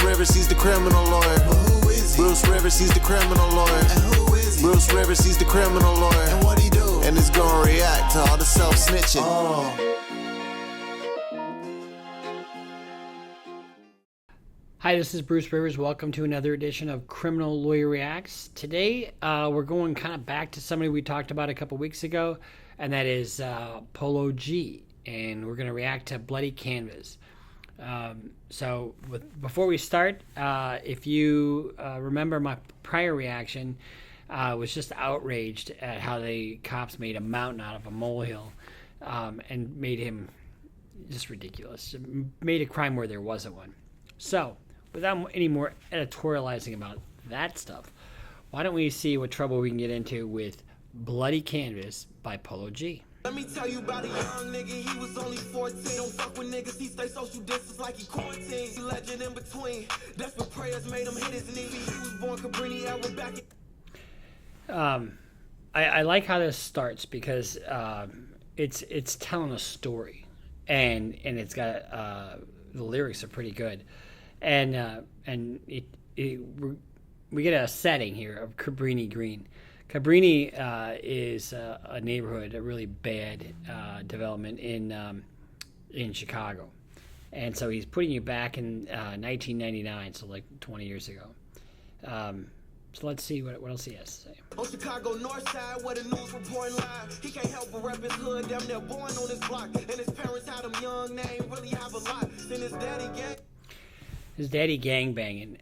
Bruce Rivers, he's the criminal lawyer. But who is he? Bruce Rivers, he's the criminal lawyer. And who is he? Bruce Rivers, he's the criminal lawyer. And what he do? And he's gonna react to all the self-snitching. Hi, this is Bruce Rivers. Welcome to another edition of Criminal Lawyer Reacts. Today, we're going kind of back to somebody we talked about a couple weeks ago, and that is Polo G. And we're going to react to Bloody Canvas. Before we start, if you remember my prior reaction, was just outraged at how the cops made a mountain out of a molehill and made him just ridiculous. Made a crime where there wasn't one. So, without any more editorializing about that stuff, why don't we see what trouble we can get into with Bloody Canvas by Polo G. Let me tell you about a young nigga, he was only 14. Don't fuck with niggas, he stay social distance like he quarantined. Legend in between, desperate prayers made him hit his knee. He was born Cabrini, I went back. I like how this starts because it's telling a story, and it's got the lyrics are pretty good, and we get a setting here of Cabrini Green. Cabrini is a neighborhood, a really bad development in Chicago, and so he's putting you back in 1999, so like 20 years ago. So let's see what else he has to say. On Chicago North Side, where the news reporting live, he can't help but rep his hood. Damn near born on his block, and his parents had him young. They ain't really have a lot. Then his daddy gang banging.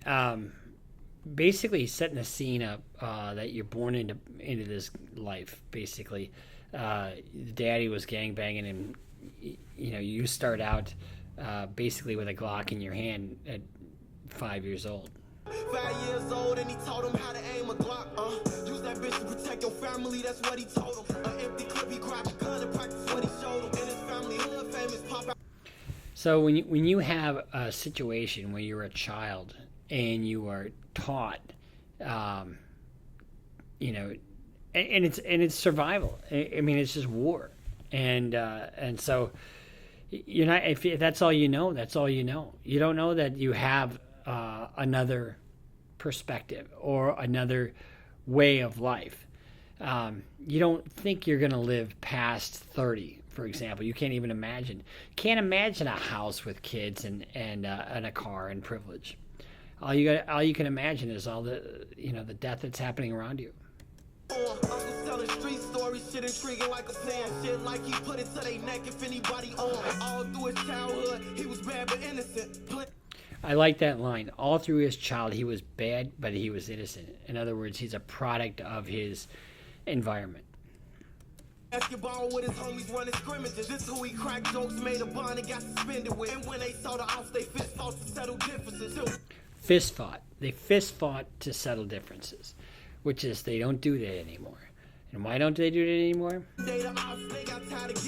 Basically setting the scene up that you're born into this life. Basically, daddy was gang banging, and you start out basically with a Glock in your hand at 5 years old. 5 years old, and he taught him how to aim a Glock. Use that bitch to protect your family. That's what he told him. An empty clip, he grabbed a gun and practiced what he showed him. And his family hood famous pop out. So when you have a situation where you're a child and you are taught, and it's survival. I mean, it's just war, and so you're not. If that's all you know, that's all you know. You don't know that you have another perspective or another way of life. You don't think you're going to live past 30, for example. You can't even imagine. Can't imagine a house with kids and a car and privilege. All you can imagine is all the the death that's happening around you. Uncle selling street stories, shit intriguing like a plan. Shit like he put it to their neck if anybody on. All through his childhood, he was bad but innocent. I like that line. All through his childhood, he was bad, but he was innocent. In other words, he's a product of his environment. Basketball with his homies running scrimmages. This who he cracked jokes, made a bond and got suspended with. And when they saw the ops, they fist fought to settle differences too. Fist fought. They fist fought to settle differences, which is they don't do that anymore. And why don't they do that anymore? The ops got tired of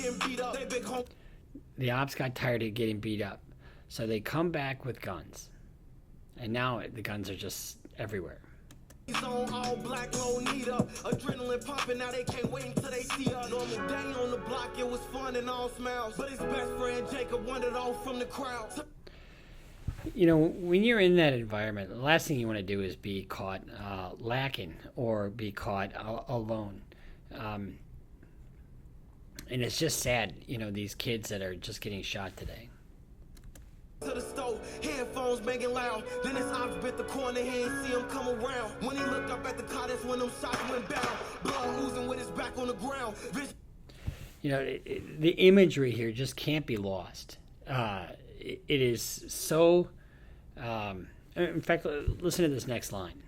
getting beat up. So they come back with guns. And now the guns are just everywhere. He's on all black, low need up. Adrenaline pumping, now they can't wait until they see us. Normal day on the block, it was fun and all smiles. But his best friend Jacob wandered off from the crowd. When you're in that environment, the last thing you want to do is be caught lacking or be caught alone. And it's just sad, these kids that are just getting shot today. To the stove, headphones banging loud. Then his ops bit the corner, he ain't see him come around. When he looked up at the car, that's when them shots went down. Blood oozing with his back on the ground. The imagery here just can't be lost. It is so. In fact, listen to this next line.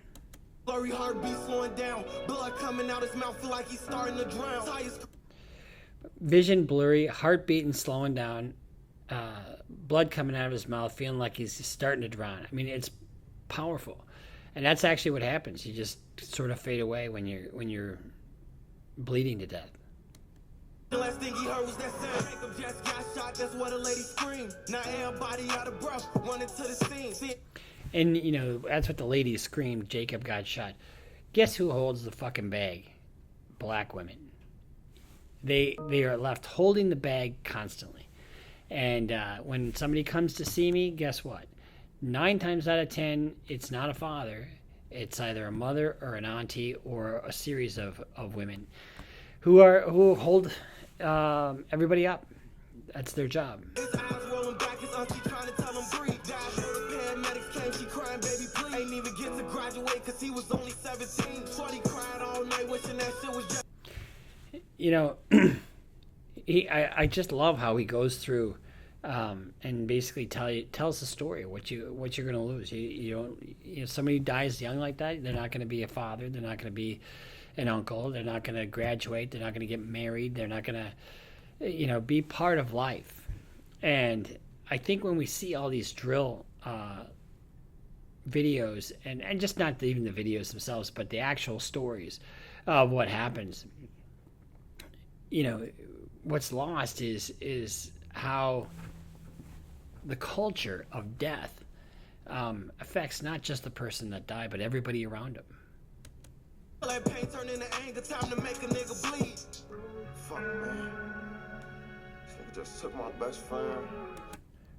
Blurry heartbeat slowing down. Blood coming out his mouth, feel like he's starting to drown. Vision blurry, heartbeat and slowing down. Blood coming out of his mouth, feeling like he's starting to drown. I mean, it's powerful, and that's actually what happens. You just sort of fade away when you're bleeding to death. The last thing he heard was that sound. Jacob just got shot. That's what a lady screamed. Now everybody out of breath, running to the scene. And that's what the lady screamed. Jacob got shot. Guess who holds the fucking bag? Black women. They are left holding the bag constantly. And when somebody comes to see me, guess what? 9 times out of 10, it's not a father. It's either a mother or an auntie or a series of women who hold everybody up. That's their job. His eyes rolling back, his auntie trying to tell him breathe. Died before the paramedics came, she crying, baby, please. Ain't even get to graduate because he was only 17. Shorty cried all night, wishing that shit was just... You know, I just love how he goes through and basically tells the story of what you're going to lose. You know, somebody who dies young like that, they're not going to be a father. They're not going to be an uncle. They're not going to graduate. They're not going to get married. They're not going to, you know, be part of life. And I think when we see all these drill videos, and just not even the videos themselves, but the actual stories of what happens, you know, what's lost is how the culture of death affects not just the person that died, but everybody around him. Let pain turn into anger, time to make a nigga bleed. Fuck, man. This nigga just took my best friend.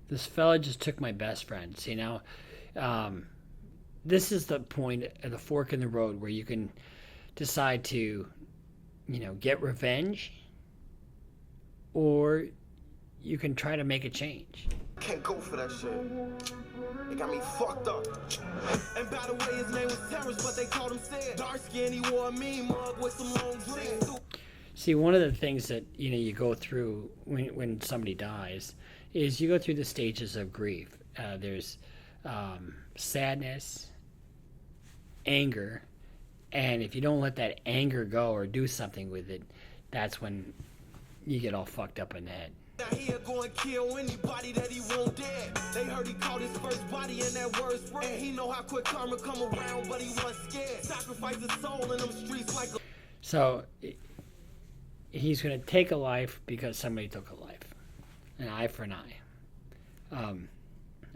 This fella just took my best friend. See, now, this is the point at the fork in the road where you can decide to, you know, get revenge, or you can try to make a change. Can't go for that shit. It got me fucked up. And by the way, his name was Terrence, but they called him Sid. Dark skin, he wore a mean mug with some long dreads. See, one of the things that, you know, you go through when somebody dies is you go through the stages of grief. There's sadness, anger, and if you don't let that anger go or do something with it, that's when you get all fucked up in the head. Now he'll go and kill anybody that he won't dead. They heard he caught his first body in that word spread. And he know how quick karma come around, but he wasn't scared. Sacrifice his soul in them streets like a... So he's going to take a life because somebody took a life. An eye for an eye.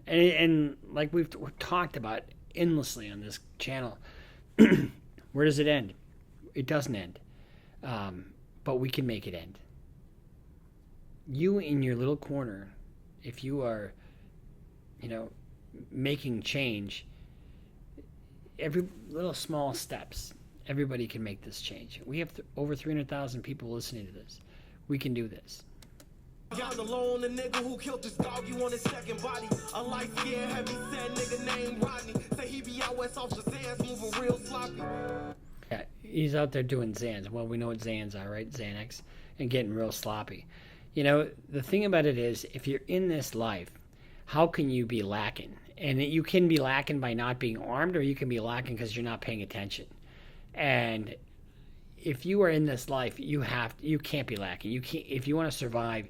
And like we've talked about endlessly on this channel, where does it end? It doesn't end. But we can make it end. You in your little corner, if you are, you know, making change, every little small steps, everybody can make this change. We have over 300,000 people listening to this. We can do this. Y'all alone, the nigga who killed this dog, you on his second body. A light scared, heavy set nigga named Rodney. Say he be out west off Shazam's, moving real sloppy. Yeah, he's out there doing Xans. Well, we know what Xans are, right? Xanax. And getting real sloppy. You know, the thing about it is, if you're in this life, how can you be lacking? And you can be lacking by not being armed, or you can be lacking because you're not paying attention. And if you are in this life, you can't be lacking. You can't, if you want to survive,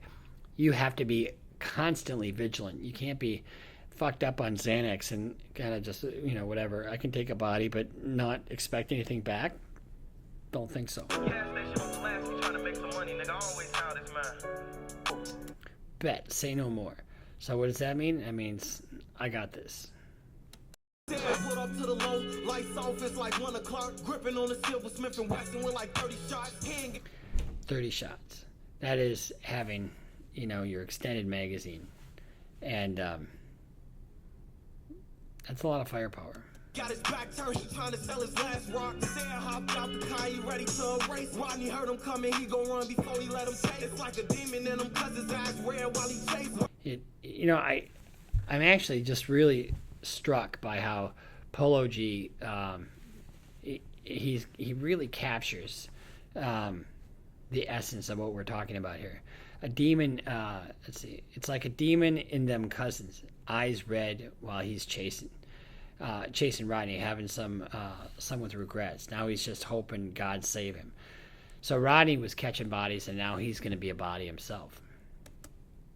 you have to be constantly vigilant. You can't be fucked up on Xanax and kind of just, you know, whatever. I can take a body, but not expect anything back. Don't think so. Bet. Say no more. So what does that mean? That means I got this. Put up to the low, lights off, it's like 1 o'clock. Gripping on the silver Smith and Wesson with like 30 shots. 30 shots. That is having, you know, your extended magazine. And that's a lot of firepower. Got his back turned, he trying to sell his last rock. Sam hopped out the car, he ready to erase. Rodney heard him coming, he gon' run before he let him take. It's like a demon in him, cause his eyes red while he chases. You know, I'm actually just really struck by how Polo G, he really captures the essence of what we're talking about here. A demon, let's see, it's like a demon in them cousins, eyes red while he's chasing Rodney, having some with regrets. Now he's just hoping God save him. So Rodney was catching bodies, and now he's going to be a body himself.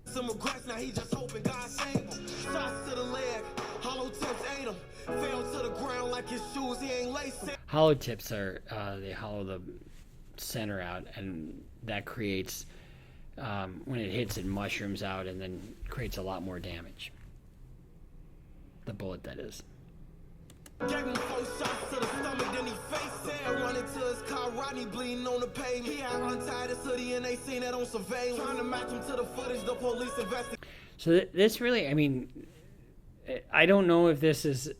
Some regrets, now he just hoping God save him. Shots to the leg, hollow tips ate him. Fell to the ground like his shoes, he ain't laced. Hollow tips are, they hollow the center out, and that creates, when it hits, it mushrooms out and then creates a lot more damage. The bullet, that is. Gave him 4 shots to the stomach, then he faced it. Running to his car, Rodney bleeding on the pavement. He had untied his hoodie and they seen that on surveillance. Trying to match him to the footage, the police investigate. So this really, I mean, I don't know if this is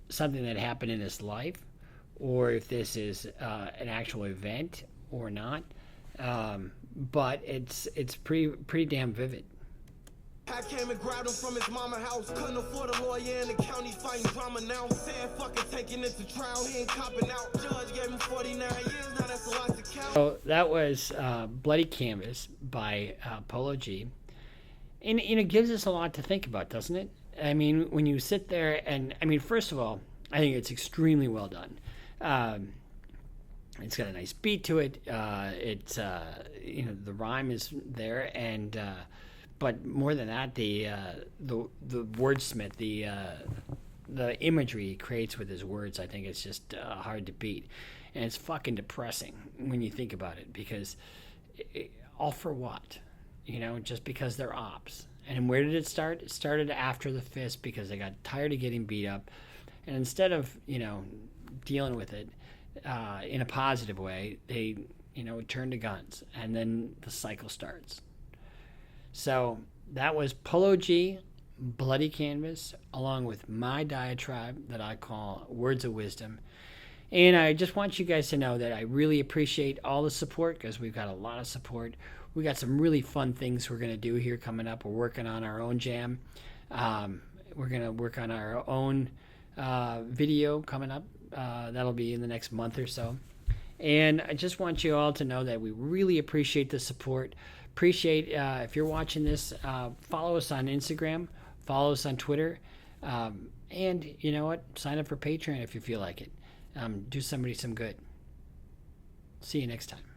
something that happened in his life, or if this is an actual event or not. But it's pretty damn vivid. I came and grabbed him from his mama house. Couldn't afford a lawyer in the county fighting drama now. Saying fucking taking it to trial, he ain't copping out. Judge gave him 49 years, now that's a lot to count. So that was Bloody Canvas by Polo G. And it gives us a lot to think about, doesn't it? I mean, when you sit there and, I mean, first of all, I think it's extremely well done. It's got a nice beat to it. It's the rhyme is there, and but more than that, the wordsmith, the imagery he creates with his words, I think it's just hard to beat, and it's fucking depressing when you think about it, because all for what? Just because they're ops. And where did it start? It started after the fist, because they got tired of getting beat up, and instead of dealing with it in a positive way, they turn to guns, and then the cycle starts. So that was Polo G, Bloody Canvas, along with my diatribe that I call Words of Wisdom. And I just want you guys to know that I really appreciate all the support, because we've got a lot of support. We got some really fun things we're going to do here coming up. We're working on our own jam. We're going to work on our own video coming up. That'll be in the next month or so. And I just want you all to know that we really appreciate the support. Appreciate if you're watching this, follow us on Instagram, follow us on Twitter, and you know what? Sign up for Patreon if you feel like it. Do somebody some good. See you next time.